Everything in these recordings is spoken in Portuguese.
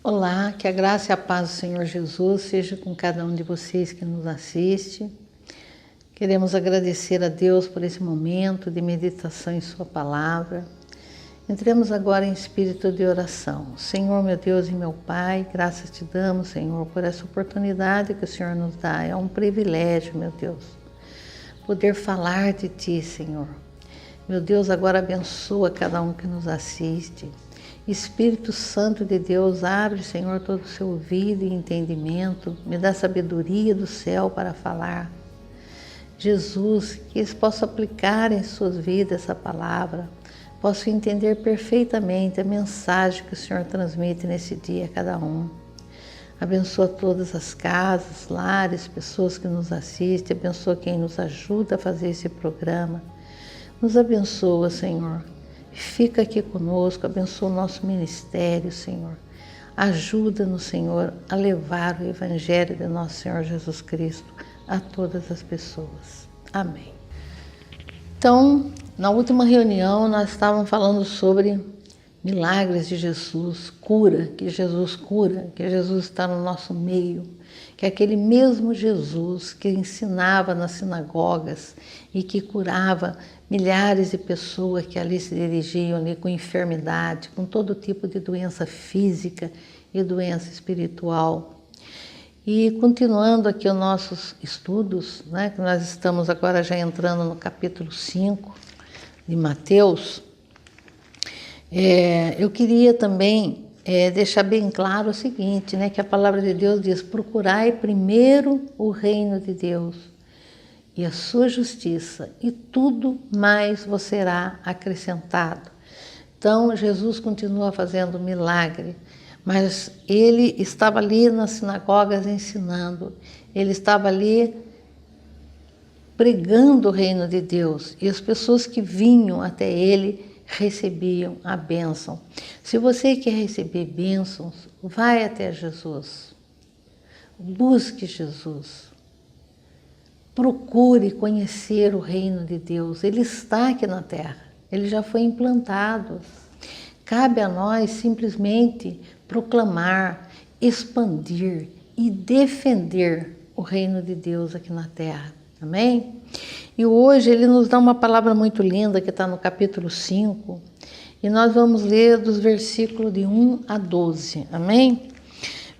Olá, que a graça e a paz do Senhor Jesus seja com cada um de vocês que nos assiste. Queremos agradecer a Deus por esse momento de meditação em Sua Palavra. Entremos agora em espírito de oração. Senhor, meu Deus e meu Pai, graças te damos, Senhor, por essa oportunidade que o Senhor nos dá. É um privilégio, meu Deus, poder falar de Ti, Senhor. Meu Deus, agora abençoa cada um que nos assiste. Espírito Santo de Deus, abre, Senhor, todo o seu ouvido e entendimento, me dá sabedoria do céu para falar. Jesus, que eles possam aplicar em suas vidas essa palavra, possam entender perfeitamente a mensagem que o Senhor transmite nesse dia a cada um. Abençoa todas as casas, lares, pessoas que nos assistem, abençoa quem nos ajuda a fazer esse programa. Nos abençoa, Senhor. Fica aqui conosco, abençoa o nosso ministério, Senhor. Ajuda-nos, Senhor, a levar o Evangelho de nosso Senhor Jesus Cristo a todas as pessoas. Amém. Então, na última reunião, nós estávamos falando sobre milagres de Jesus, que Jesus está no nosso meio, que é aquele mesmo Jesus que ensinava nas sinagogas e que curava milhares de pessoas que ali se dirigiam ali com enfermidade, com todo tipo de doença física e doença espiritual. E continuando aqui os nossos estudos, né, que nós estamos agora já entrando no capítulo 5 de Mateus, eu queria também deixar bem claro o seguinte, né, que a palavra de Deus diz: procurai primeiro o reino de Deus e a sua justiça, e tudo mais vos será acrescentado. Então, Jesus continua fazendo milagre, mas ele estava ali nas sinagogas ensinando, ele estava ali pregando o reino de Deus, e as pessoas que vinham até ele recebiam a bênção. Se você quer receber bênçãos, vai até Jesus, busque Jesus. Procure conhecer o reino de Deus. Ele está aqui na terra, ele já foi implantado. Cabe a nós simplesmente proclamar, expandir e defender o reino de Deus aqui na terra. Amém? E hoje ele nos dá uma palavra muito linda que está no capítulo 5, e nós vamos ler dos versículos de 1 a 12. Amém?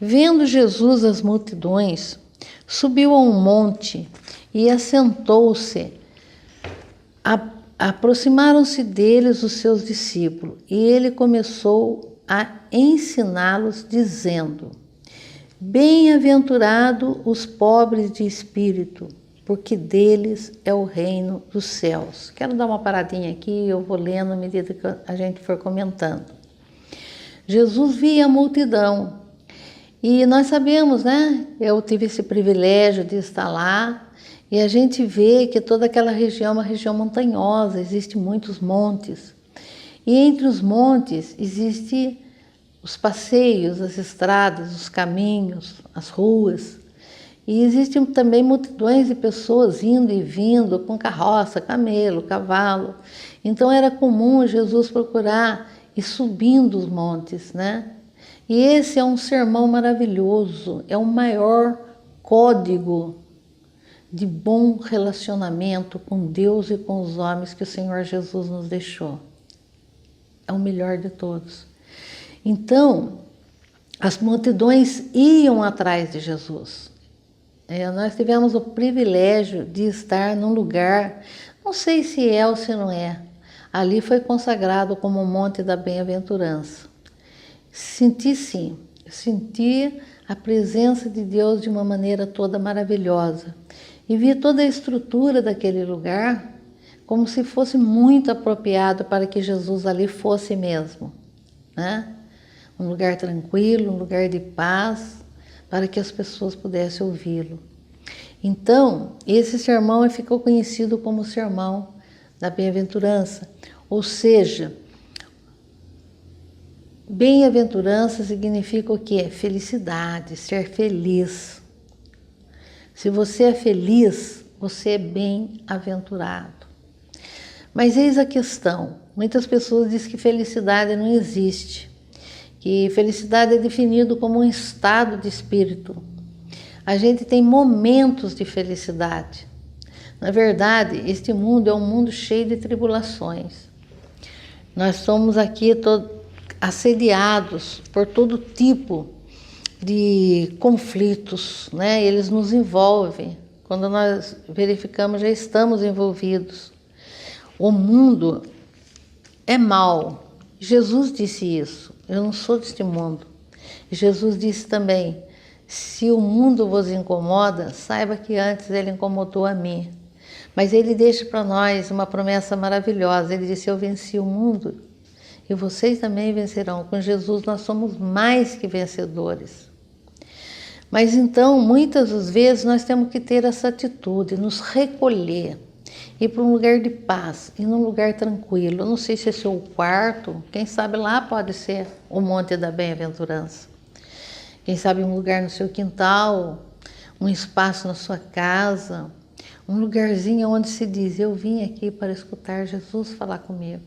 Vendo Jesus as multidões, subiu a um monte e assentou-se. Aproximaram-se deles os seus discípulos, e ele começou a ensiná-los, dizendo: Bem-aventurado os pobres de espírito, porque deles é o reino dos céus. Quero dar uma paradinha aqui, eu vou lendo à medida que a gente for comentando. Jesus via a multidão, e nós sabemos, né? Eu tive esse privilégio de estar lá, e a gente vê que toda aquela região é uma região montanhosa, existem muitos montes. E entre os montes existem os passeios, as estradas, os caminhos, as ruas. E existem também multidões de pessoas indo e vindo com carroça, camelo, cavalo. Então era comum Jesus procurar ir subindo os montes, né? E esse é um sermão maravilhoso, é o maior código de bom relacionamento com Deus e com os homens que o Senhor Jesus nos deixou. É o melhor de todos. Então, as multidões iam atrás de Jesus. Nós tivemos o privilégio de estar num lugar, não sei se é ou se não é, ali foi consagrado como o Monte da Bem-aventurança. Senti sim, senti a presença de Deus de uma maneira toda maravilhosa. E vi toda a estrutura daquele lugar como se fosse muito apropriado para que Jesus ali fosse mesmo, né? Um lugar tranquilo, um lugar de paz, para que as pessoas pudessem ouvi-lo. Então, esse sermão ficou conhecido como o sermão da bem-aventurança, ou seja, bem-aventurança significa o quê? Felicidade, ser feliz. Se você é feliz, você é bem-aventurado. Mas eis a questão, muitas pessoas dizem que felicidade não existe, que felicidade é definido como um estado de espírito. A gente tem momentos de felicidade. Na verdade, este mundo é um mundo cheio de tribulações. Nós somos aqui assediados por todo tipo de conflitos, né? Eles nos envolvem. Quando nós verificamos, já estamos envolvidos. O mundo é mau. Jesus disse isso. Eu não sou deste mundo. Jesus disse também: se o mundo vos incomoda, saiba que antes ele incomodou a mim. Mas ele deixa para nós uma promessa maravilhosa. Ele disse: eu venci o mundo e vocês também vencerão. Com Jesus nós somos mais que vencedores. Mas então, muitas das vezes, nós temos que ter essa atitude, nos recolher, ir para um lugar de paz, ir num lugar tranquilo. Eu não sei se é seu quarto, quem sabe lá pode ser o Monte da Bem-aventurança. Quem sabe um lugar no seu quintal, um espaço na sua casa, um lugarzinho onde se diz: eu vim aqui para escutar Jesus falar comigo.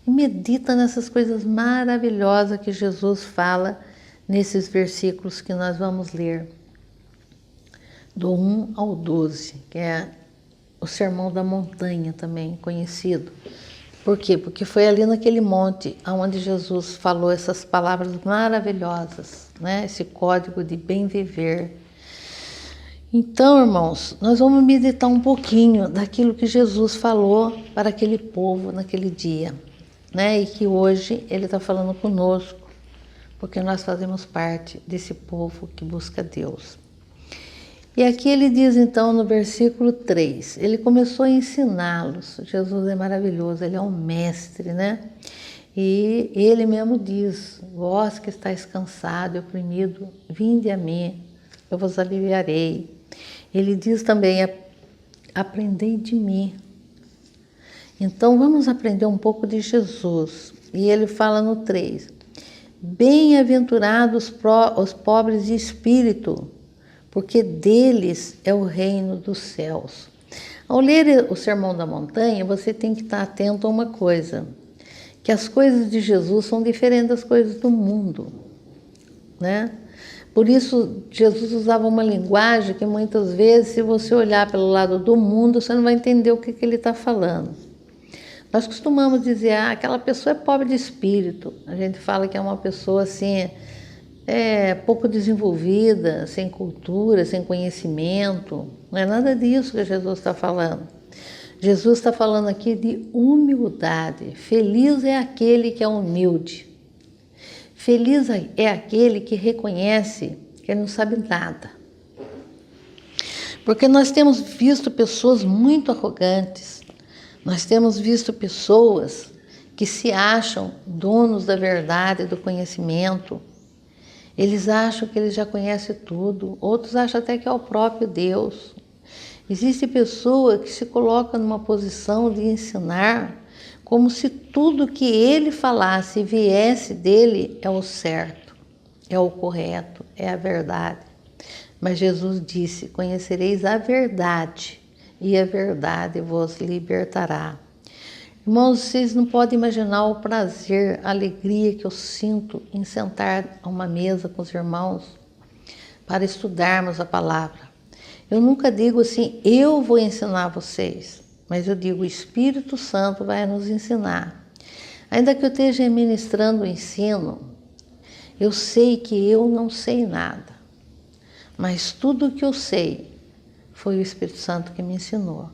E medita nessas coisas maravilhosas que Jesus fala nesses versículos que nós vamos ler, do 1 ao 12, que é o Sermão da Montanha também conhecido. Por quê? Porque foi ali naquele monte onde Jesus falou essas palavras maravilhosas, né? Esse código de bem viver. Então, irmãos, nós vamos meditar um pouquinho daquilo que Jesus falou para aquele povo naquele dia, né? E que hoje ele está falando conosco, porque nós fazemos parte desse povo que busca Deus. E aqui ele diz então no versículo 3, ele começou a ensiná-los. Jesus é maravilhoso, ele é um mestre, né? E ele mesmo diz: vós que estáis cansado e oprimido, vinde a mim, eu vos aliviarei. Ele diz também: aprendei de mim. Então vamos aprender um pouco de Jesus. E ele fala no 3, bem-aventurados os pobres de espírito, porque deles é o reino dos céus. Ao ler o Sermão da Montanha, você tem que estar atento a uma coisa, que as coisas de Jesus são diferentes das coisas do mundo, né? Por isso, Jesus usava uma linguagem que muitas vezes, se você olhar pelo lado do mundo, você não vai entender o que ele está falando. Nós costumamos dizer: aquela pessoa é pobre de espírito. A gente fala que é uma pessoa assim, pouco desenvolvida, sem cultura, sem conhecimento. Não é nada disso que Jesus está falando. Jesus está falando aqui de humildade. Feliz é aquele que é humilde. Feliz é aquele que reconhece que ele não sabe nada. Porque nós temos visto pessoas muito arrogantes. Nós temos visto pessoas que se acham donos da verdade, do conhecimento. Eles acham que eles já conhecem tudo. Outros acham até que é o próprio Deus. Existe pessoa que se coloca numa posição de ensinar como se tudo que ele falasse e viesse dele é o certo, é o correto, é a verdade. Mas Jesus disse: conhecereis a verdade, e a verdade vos libertará. Irmãos, vocês não podem imaginar o prazer, a alegria que eu sinto em sentar a uma mesa com os irmãos para estudarmos a palavra. Eu nunca digo assim: eu vou ensinar vocês. Mas eu digo: o Espírito Santo vai nos ensinar. Ainda que eu esteja ministrando o ensino, eu sei que eu não sei nada. Mas tudo o que eu sei foi o Espírito Santo que me ensinou.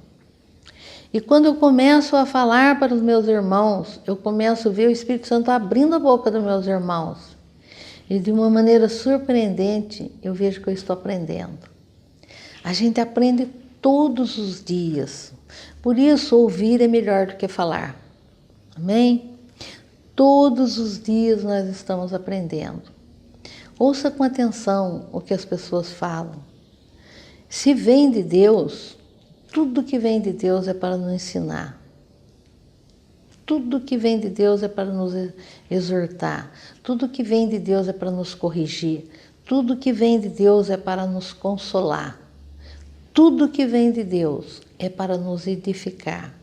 E quando eu começo a falar para os meus irmãos, eu começo a ver o Espírito Santo abrindo a boca dos meus irmãos. E de uma maneira surpreendente, eu vejo que eu estou aprendendo. A gente aprende todos os dias. Por isso, ouvir é melhor do que falar. Amém? Todos os dias nós estamos aprendendo. Ouça com atenção o que as pessoas falam. Se vem de Deus, tudo que vem de Deus é para nos ensinar. Tudo que vem de Deus é para nos exortar. Tudo que vem de Deus é para nos corrigir. Tudo que vem de Deus é para nos consolar. Tudo que vem de Deus é para nos edificar.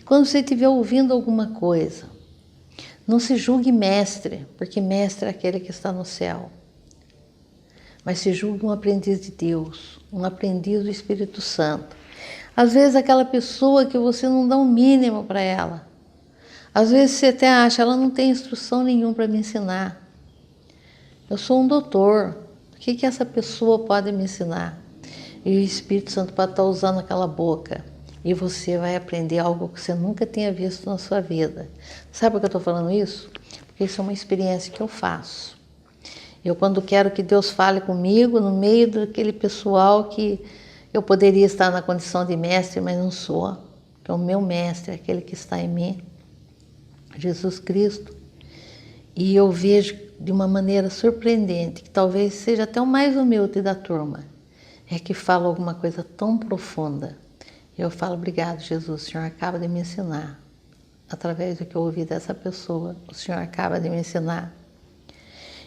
Quando você estiver ouvindo alguma coisa, Não se julgue mestre, porque mestre é aquele que está no céu. Mas se julgue um aprendiz de Deus, um aprendiz do Espírito Santo. Às vezes aquela pessoa que você não dá um mínimo para ela. Às vezes você até acha, ela não tem instrução nenhuma para me ensinar. Eu sou um doutor, o que essa pessoa pode me ensinar? E o Espírito Santo pode estar usando aquela boca. E você vai aprender algo que você nunca tenha visto na sua vida. Sabe por que eu estou falando isso? Porque isso é uma experiência que eu faço. Eu, quando quero que Deus fale comigo, no meio daquele pessoal que eu poderia estar na condição de mestre, mas não sou. Porque o meu mestre é aquele que está em mim, Jesus Cristo. E eu vejo de uma maneira surpreendente, que talvez seja até o mais humilde da turma, é que fala alguma coisa tão profunda. Eu falo, obrigado, Jesus, o Senhor acaba de me ensinar. Através do que eu ouvi dessa pessoa, o Senhor acaba de me ensinar.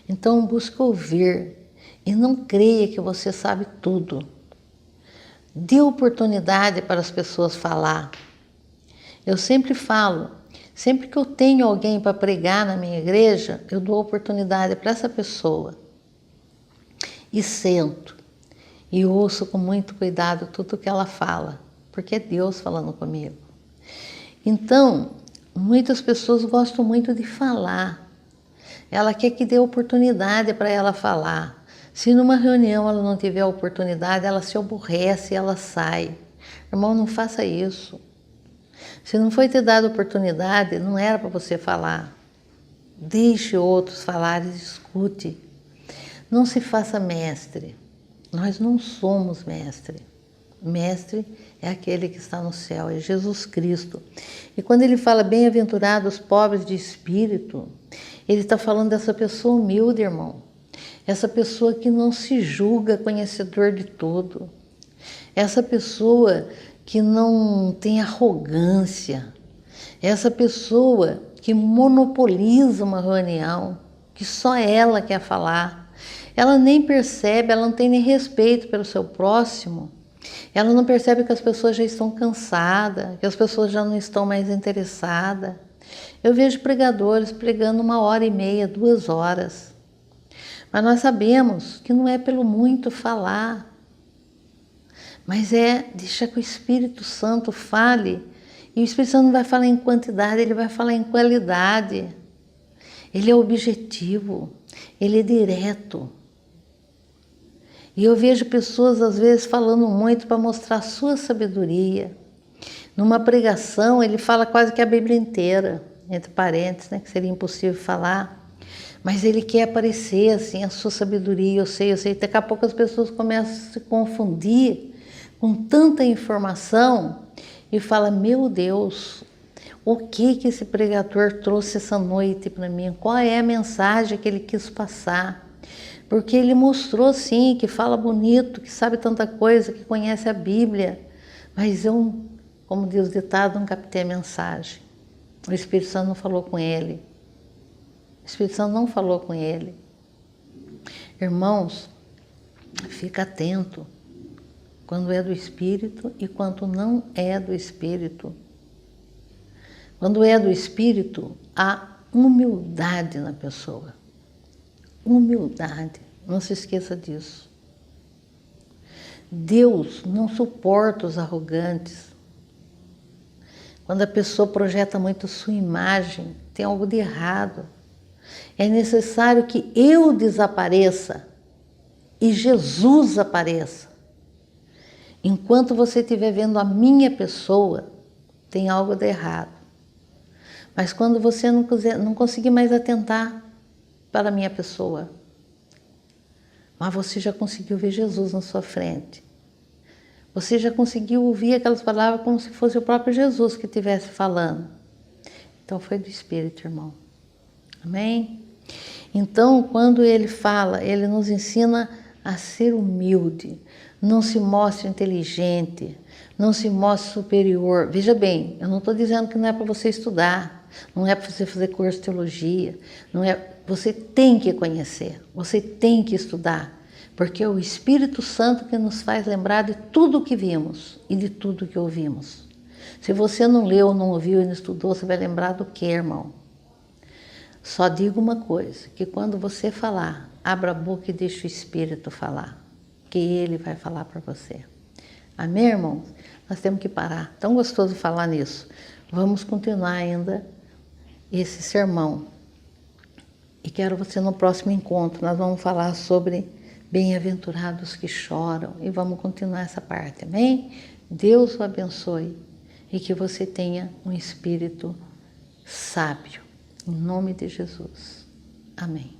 Então, busque ouvir e não creia que você sabe tudo. Dê oportunidade para as pessoas falar. Eu sempre falo, sempre que eu tenho alguém para pregar na minha igreja, eu dou oportunidade para essa pessoa. E sento, e ouço com muito cuidado tudo que ela fala, porque é Deus falando comigo. Então, muitas pessoas gostam muito de falar. Ela quer que dê oportunidade para ela falar. Se numa reunião ela não tiver oportunidade, ela se aborrece e ela sai. Irmão, não faça isso. Se não foi te dado oportunidade, não era para você falar. Deixe outros falarem, escute. Não se faça mestre. Nós não somos mestre. Mestre é aquele que está no céu, é Jesus Cristo. E quando ele fala bem-aventurados os pobres de espírito, ele está falando dessa pessoa humilde, irmão. Essa pessoa que não se julga conhecedor de tudo. Essa pessoa que não tem arrogância. Essa pessoa que monopoliza uma reunião, que só ela quer falar. Ela nem percebe, ela não tem nem respeito pelo seu próximo. Ela não percebe que as pessoas já estão cansadas, que as pessoas já não estão mais interessadas. Eu vejo pregadores pregando 1h30, 2 horas. Mas nós sabemos que não é pelo muito falar, mas é deixar que o Espírito Santo fale. E o Espírito Santo não vai falar em quantidade, ele vai falar em qualidade. Ele é objetivo, ele é direto. E eu vejo pessoas, às vezes, falando muito para mostrar a sua sabedoria. Numa pregação, ele fala quase que a Bíblia inteira, entre parênteses, né, que seria impossível falar. Mas ele quer aparecer, assim, a sua sabedoria, eu sei. Daqui a pouco as pessoas começam a se confundir com tanta informação e falam, meu Deus, o que esse pregador trouxe essa noite para mim? Qual é a mensagem que ele quis passar? Porque ele mostrou, sim, que fala bonito, que sabe tanta coisa, que conhece a Bíblia. Mas eu, como diz o ditado, não captei a mensagem. O Espírito Santo não falou com ele. O Espírito Santo não falou com ele. Irmãos, fica atento quando é do Espírito e quando não é do Espírito. Quando é do Espírito, há humildade na pessoa. Humildade, não se esqueça disso. Deus não suporta os arrogantes. Quando a pessoa projeta muito sua imagem, tem algo de errado. É necessário que eu desapareça e Jesus apareça. Enquanto você estiver vendo a minha pessoa, tem algo de errado. Mas quando você não conseguir mais atentar para a minha pessoa, mas você já conseguiu ver Jesus na sua frente. Você já conseguiu ouvir aquelas palavras como se fosse o próprio Jesus que estivesse falando. Então foi do Espírito, irmão. Amém? Então, quando ele fala, ele nos ensina a ser humilde. Não se mostre inteligente, não se mostre superior. Veja bem, eu não estou dizendo que não é para você estudar, não é para você fazer curso de teologia, não é. Você tem que conhecer, você tem que estudar, porque é o Espírito Santo que nos faz lembrar de tudo o que vimos e de tudo o que ouvimos. Se você não leu, não ouviu e não estudou, você vai lembrar do quê, irmão? Só digo uma coisa, que quando você falar, abra a boca e deixa o Espírito falar, que Ele vai falar para você. Amém, irmãos? Nós temos que parar. Tão gostoso falar nisso. Vamos continuar ainda esse sermão. E quero você no próximo encontro. Nós vamos falar sobre bem-aventurados que choram. E vamos continuar essa parte, amém? Deus o abençoe e que você tenha um espírito sábio. Em nome de Jesus. Amém.